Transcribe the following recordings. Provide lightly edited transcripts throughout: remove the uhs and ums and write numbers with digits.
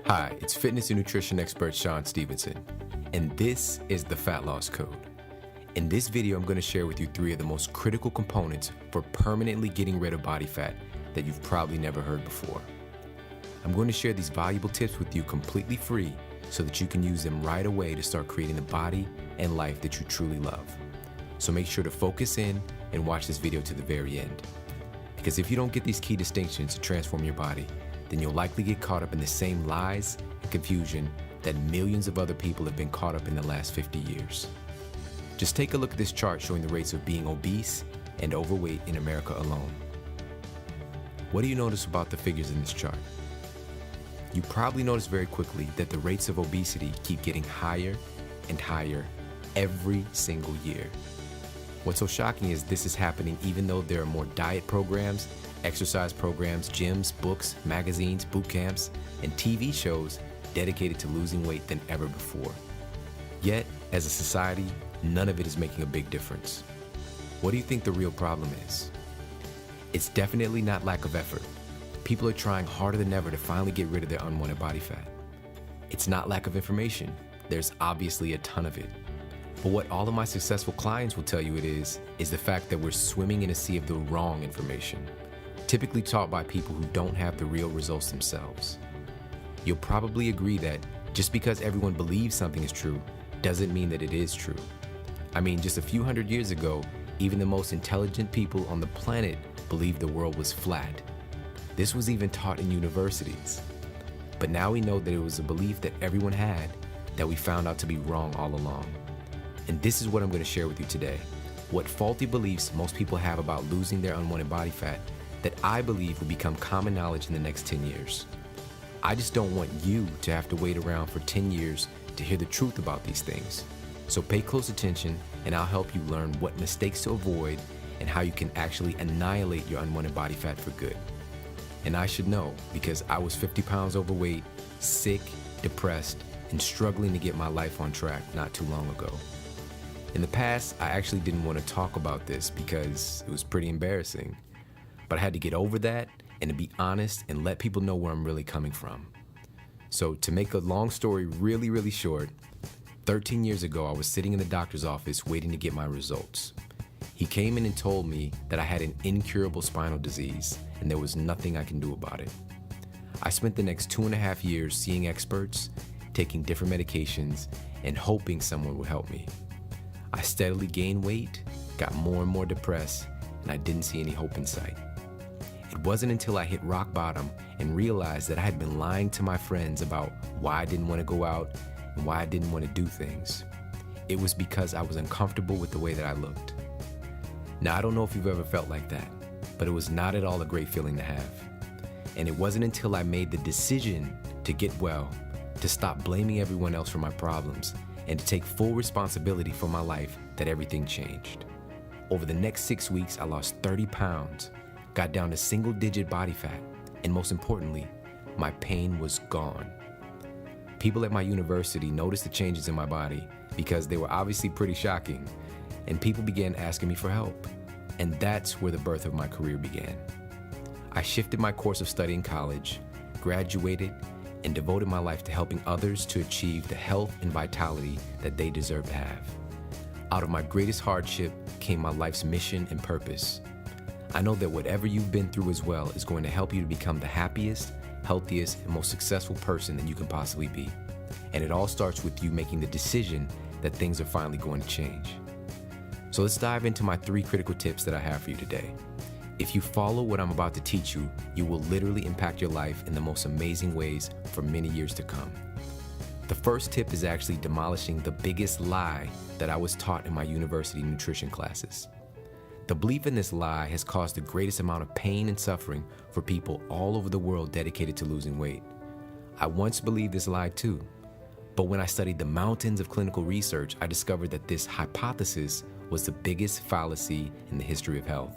Hi, it's fitness and nutrition expert Sean Stevenson, and this is the Fat Loss Code. In this video, I'm going to share with you 3 of the most critical components for permanently getting rid of body fat that you've probably never heard before. I'm going to share these valuable tips with you completely free so that you can use them right away to start creating the body and life that you truly love. So make sure to focus in and watch this video to the very end. Because if you don't get these key distinctions to transform your body, then you'll likely get caught up in the same lies and confusion that millions of other people have been caught up in the last 50 years. Just take a look at this chart showing the rates of being obese and overweight in America alone. What do you notice about the figures in this chart? You probably notice very quickly that the rates of obesity keep getting higher and higher every single year. What's so shocking is this is happening even though there are more diet programs, exercise programs, gyms, books, magazines, boot camps, and TV shows dedicated to losing weight than ever before. Yet, as a society, none of it is making a big difference. What do you think the real problem is? It's definitely not lack of effort. People are trying harder than ever to finally get rid of their unwanted body fat. It's not lack of information. There's obviously a ton of it. But what all of my successful clients will tell you it is the fact that we're swimming in a sea of the wrong information, typically taught by people who don't have the real results themselves. You'll probably agree that just because everyone believes something is true doesn't mean that it is true. I mean, just a few hundred years ago, even the most intelligent people on the planet believed the world was flat. This was even taught in universities. But now we know that it was a belief that everyone had that we found out to be wrong all along. And this is what I'm going to share with you today. What faulty beliefs most people have about losing their unwanted body fat that I believe will become common knowledge in the next 10 years. I just don't want you to have to wait around for 10 years to hear the truth about these things. So pay close attention and I'll help you learn what mistakes to avoid and how you can actually annihilate your unwanted body fat for good. And I should know because I was 50 pounds overweight, sick, depressed, and struggling to get my life on track not too long ago. In the past, I actually didn't want to talk about this because it was pretty embarrassing. But I had to get over that and to be honest and let people know where I'm really coming from. So to make a long story really, really short, 13 years ago, I was sitting in the doctor's office waiting to get my results. He came in and told me that I had an incurable spinal disease and there was nothing I can do about it. I spent the next 2.5 years seeing experts, taking different medications, and hoping someone would help me. I steadily gained weight, got more and more depressed, and I didn't see any hope in sight. It wasn't until I hit rock bottom and realized that I had been lying to my friends about why I didn't want to go out and why I didn't want to do things. It was because I was uncomfortable with the way that I looked. Now, I don't know if you've ever felt like that, but it was not at all a great feeling to have. And it wasn't until I made the decision to get well, to stop blaming everyone else for my problems, and to take full responsibility for my life that everything changed. Over the next 6 weeks, I lost 30 pounds, got down to single-digit body fat, and most importantly, my pain was gone. People at my university noticed the changes in my body because they were obviously pretty shocking, and people began asking me for help. And that's where the birth of my career began. I shifted my course of study in college, graduated, and devoted my life to helping others to achieve the health and vitality that they deserve to have. Out of my greatest hardship came my life's mission and purpose. I know that whatever you've been through as well is going to help you to become the happiest, healthiest, and most successful person that you can possibly be. And it all starts with you making the decision that things are finally going to change. So let's dive into my 3 critical tips that I have for you today. If you follow what I'm about to teach you, you will literally impact your life in the most amazing ways for many years to come. The first tip is actually demolishing the biggest lie that I was taught in my university nutrition classes. The belief in this lie has caused the greatest amount of pain and suffering for people all over the world dedicated to losing weight. I once believed this lie too, but when I studied the mountains of clinical research, I discovered that this hypothesis was the biggest fallacy in the history of health.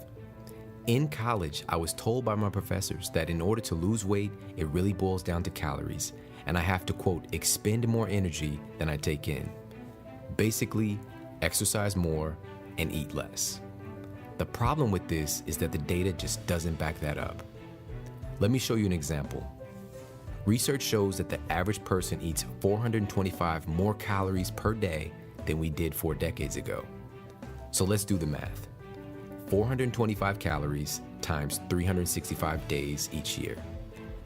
In college, I was told by my professors that in order to lose weight, it really boils down to calories, and I have to, quote, expend more energy than I take in. Basically, exercise more and eat less. The problem with this is that the data just doesn't back that up. Let me show you an example. Research shows that the average person eats 425 more calories per day than we did 4 decades ago. So let's do the math. 425 calories times 365 days each year.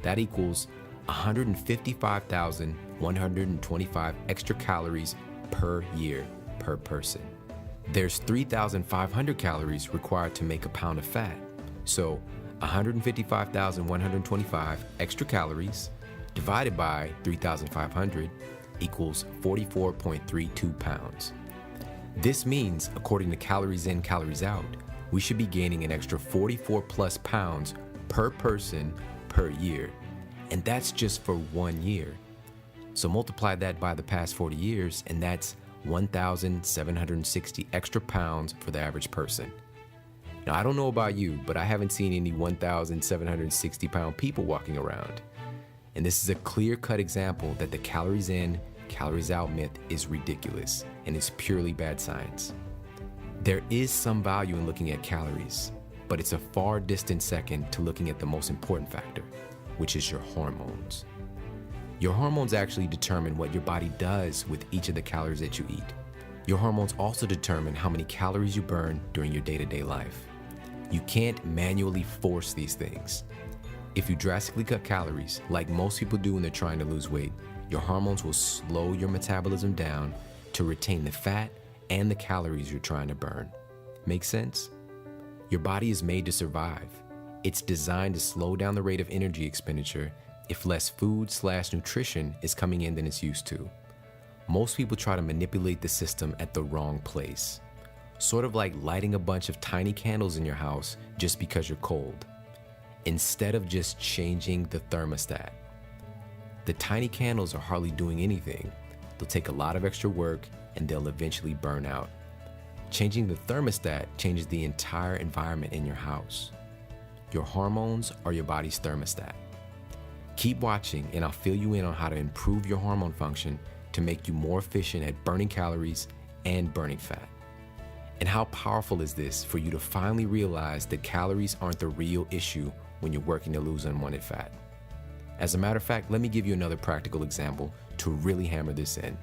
That equals 155,125 extra calories per year per person. There's 3,500 calories required to make a pound of fat. So 155,125 extra calories divided by 3,500 equals 44.32 pounds. This means, according to calories in, calories out, we should be gaining an extra 44 plus pounds per person per year. And that's just for 1 year. So multiply that by the past 40 years, and that's 1,760 extra pounds for the average person. Now, I don't know about you, but I haven't seen any 1,760 pound people walking around. And this is a clear-cut example that the calories in, calories out myth is ridiculous and is purely bad science. There is some value in looking at calories, but it's a far distant second to looking at the most important factor, which is your hormones. Your hormones actually determine what your body does with each of the calories that you eat. Your hormones also determine how many calories you burn during your day-to-day life. You can't manually force these things. If you drastically cut calories, like most people do when they're trying to lose weight, your hormones will slow your metabolism down to retain the fat and the calories you're trying to burn. Make sense? Your body is made to survive. It's designed to slow down the rate of energy expenditure if less food/nutrition is coming in than it's used to. Most people try to manipulate the system at the wrong place. Sort of like lighting a bunch of tiny candles in your house just because you're cold, instead of just changing the thermostat. The tiny candles are hardly doing anything. They'll take a lot of extra work and they'll eventually burn out. Changing the thermostat changes the entire environment in your house. Your hormones are your body's thermostat. Keep watching and I'll fill you in on how to improve your hormone function to make you more efficient at burning calories and burning fat. And how powerful is this for you to finally realize that calories aren't the real issue when you're working to lose unwanted fat? As a matter of fact, let me give you another practical example to really hammer this in.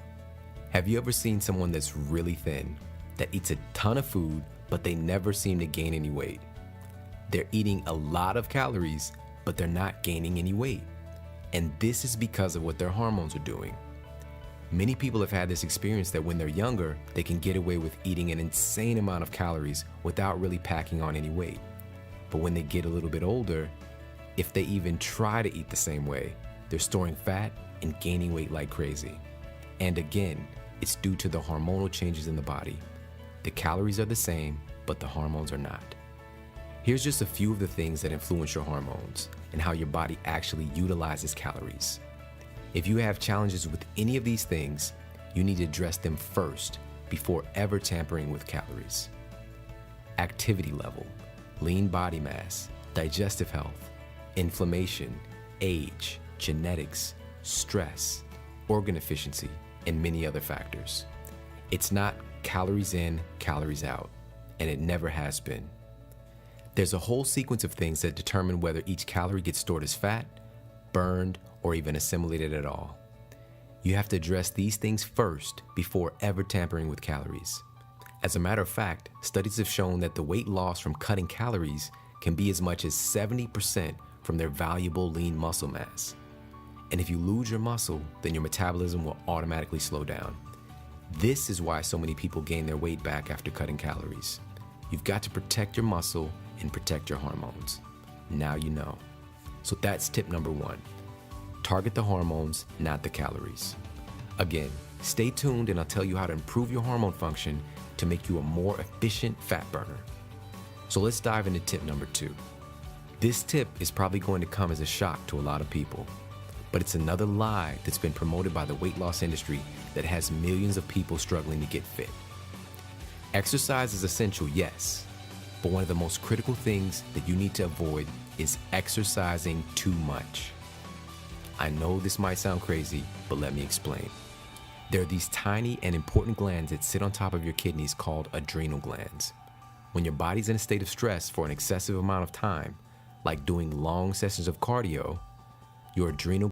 Have you ever seen someone that's really thin, that eats a ton of food, but they never seem to gain any weight? They're eating a lot of calories, but they're not gaining any weight. And this is because of what their hormones are doing. Many people have had this experience that when they're younger, they can get away with eating an insane amount of calories without really packing on any weight. But when they get a little bit older, if they even try to eat the same way, they're storing fat and gaining weight like crazy. And again, it's due to the hormonal changes in the body. The calories are the same, but the hormones are not. Here's just a few of the things that influence your hormones and how your body actually utilizes calories. If you have challenges with any of these things, you need to address them first before ever tampering with calories. Activity level, lean body mass, digestive health, inflammation, age, genetics, stress, organ efficiency, and many other factors. It's not calories in, calories out, and it never has been. There's a whole sequence of things that determine whether each calorie gets stored as fat, burned, or even assimilated at all. You have to address these things first before ever tampering with calories. As a matter of fact, studies have shown that the weight loss from cutting calories can be as much as 70% from their valuable lean muscle mass. And if you lose your muscle, then your metabolism will automatically slow down. This is why so many people gain their weight back after cutting calories. You've got to protect your muscle and protect your hormones. Now you know. So that's tip number 1. Target the hormones, not the calories. Again, stay tuned and I'll tell you how to improve your hormone function to make you a more efficient fat burner. So let's dive into tip number 2. This tip is probably going to come as a shock to a lot of people, but it's another lie that's been promoted by the weight loss industry that has millions of people struggling to get fit. Exercise is essential, yes, but one of the most critical things that you need to avoid is exercising too much. I know this might sound crazy, but let me explain. There are these tiny and important glands that sit on top of your kidneys called adrenal glands. When your body's in a state of stress for an excessive amount of time, like doing long sessions of cardio, your adrenal